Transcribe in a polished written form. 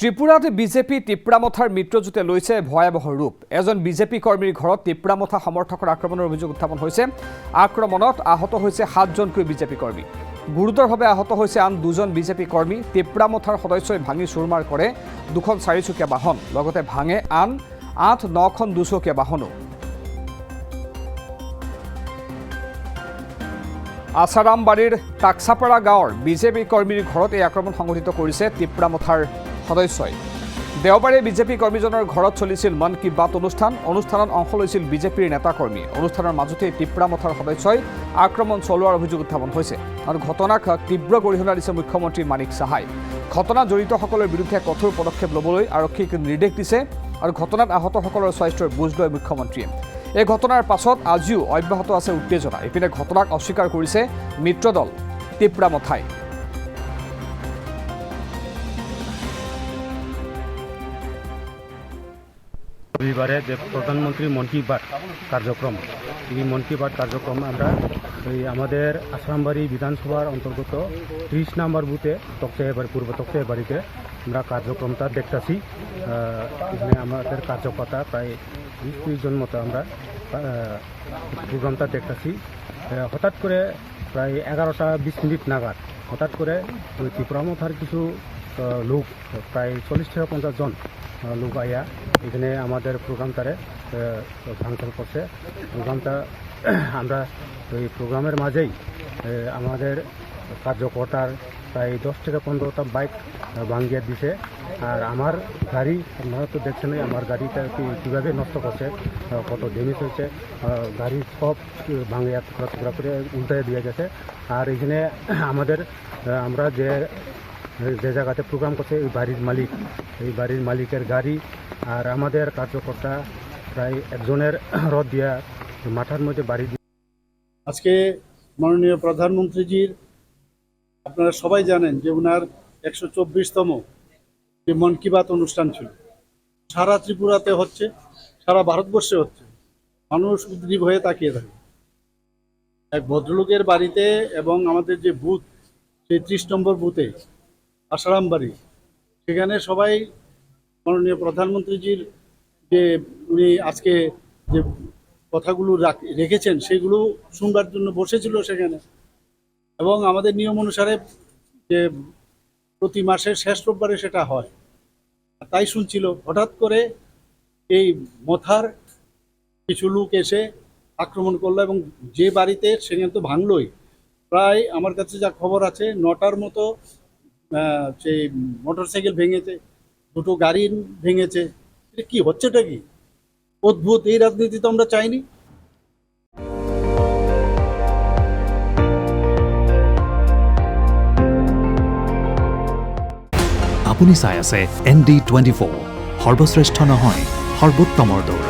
ত্রিপুরাত BJP টিপ্ৰামথাৰ মিত্ৰজোঁটে লৈছে ভয়াৱহ ৰূপ। এজন বিজেপি কৰ্মীৰ ঘৰত টিপ্ৰামথা সমৰ্থকৰ আক্ৰমণৰ অভিযোগ উত্থাপন হৈছে। আক্ৰমণত আহত হৈছে ৭জনকৈ বিজেপি কৰ্মী। গুৰুতৰভাৱে আহত হৈছে আন ২জন বিজেপি কৰ্মী। টিপ্ৰামথাৰ সদস্যই ভাঙি চুৰমাৰ কৰে ২খন ৪চকীয়া বাহন, লগতে ভাঙে আন ৮-৯খন ২চকীয়া বাহনো। আছাৰামবাৰীৰ টাকছাপাৰা গাঁৱৰ বিজেপি কৰ্মীৰ ঘৰত এই আক্ৰমণ সংঘটিত কৰিছে টিপ্ৰামথাৰ সদস্যই। দেওবাৰে বিজেপি কৰ্মীজনৰ ঘৰত চলিছিল মন কী বাত অনুষ্ঠানত অংশ লৈছিল বিজেপিৰ নেতাকৰ্মীয়ে। অনুষ্ঠানৰ মাজতে টিপ্ৰামথাৰ সদস্যই আক্ৰমণ চলোৱাৰ অভিযোগ উত্থাপন হৈছে আৰু ঘটনাক তীব্ৰ গৰিহণা দিছে মুখ্যমন্ত্ৰী মানিক সাহাই। ঘটনাত জড়িতসকলৰ বিৰুদ্ধে কঠোৰ পদক্ষেপ ল'বলৈ আৰক্ষীক নিৰ্দেশ দিছে আৰু ঘটনাত আহতসকলৰ স্বাস্থ্যৰ বুজ লয় মুখ্যমন্ত্ৰীয়ে। এই ঘটনাৰ পাছত আজিও অব্যাহত আছে উত্তেজনা। ইপিনে ঘটনাক অস্বীকাৰ কৰিছে মিত্ৰদল টিপ্ৰামথাই। রবিবারে যে প্রধানমন্ত্রী মন কি বাত কার্যক্রম, এই মন কি বাত কার্যক্রম আমরা আমাদের আসামবাড়ি বিধানসভার অন্তর্গত 30 নম্বর বুথে পূর্ব তক্তাবাড়িতে আমরা কার্যক্রমটা দেখতেছি। এখানে আমাদের কার্যকর্তা প্রায় 20-30 জন মতো আমরা প্রোগ্রামটা দেখতেছি। হঠাৎ করে প্রায় 11টা 20 মিনিট নাগাদ হঠাৎ করে ওই ত্রিপুরামথার কিছু লোক প্রায় 40-50 জন লোক আয়া এখানে আমাদের প্রোগ্রামটারে ভাঙচুর করছে। প্রোগ্রামটা আমরা ওই প্রোগ্রামের মাঝেই আমাদের কার্যকর্তার প্রায় 10-15টা বাইক ভাঙিয়ে দিছে। আর আমার গাড়ি আপনারা তো দেখছেন, আমার গাড়িটা কীভাবে নষ্ট করছে, কত ড্যামেজ হয়েছে, গাড়ি সব ভাঙিয়া টুকরা করে উল্টে দিয়ে গেছে। আর এখানে আমরা যে জায়গাতে প্রোগ্রাম করছে এই বাড়ির মালিকের গাড়ি আর আমাদের কার্যকর্তা প্রায় একজনের রড দিয়া মাথার মধ্যে বাড়ি দিয়ে। আজকে মাননীয় প্রধানমন্ত্রীজির আপনারা সবাই জানেন যে ওনার 124তম যে মন কি বাত অনুষ্ঠান ছিল, সারা ত্রিপুরাতে হচ্ছে, সারা ভারতবর্ষে হচ্ছে। মানুষ উদ্গ্রীব হয়ে তাকিয়ে থাকে এক ভদ্রলোকের বাড়িতে। এবং আমাদের যে বুথ, সেই 30 নম্বর বুথে আসারামবাড়ি, সেখানে সবাই মাননীয় প্রধানমন্ত্রীজির যে উনি আজকে যে কথাগুলো রেখেছেন সেগুলো শুনবার জন্য বসেছিল সেখানে। এবং আমাদের নিয়ম অনুসারে যে প্রতি মাসের শেষ রোববারে সেটা হয়, তাই শুনছিল। হঠাৎ করে এই মথার কিছু লোক এসে আক্রমণ করলো এবং যে বাড়িতে সেখানে তো ভাঙলই। প্রায় আমার কাছে যা খবর আছে 9টার মতো সেই মোটরসাইকেল ভেঙেছে, 2টো গাড়ি ভেঙেছে। এটা কি হচ্ছেটা কি অদ্ভুত! এই রাজনীতি তো আমরা চাইনি। আপুনি চাই আছে ND24, সৰ্বশ্ৰেষ্ঠ নহয় সৰ্বোত্তমৰ দৌৰ।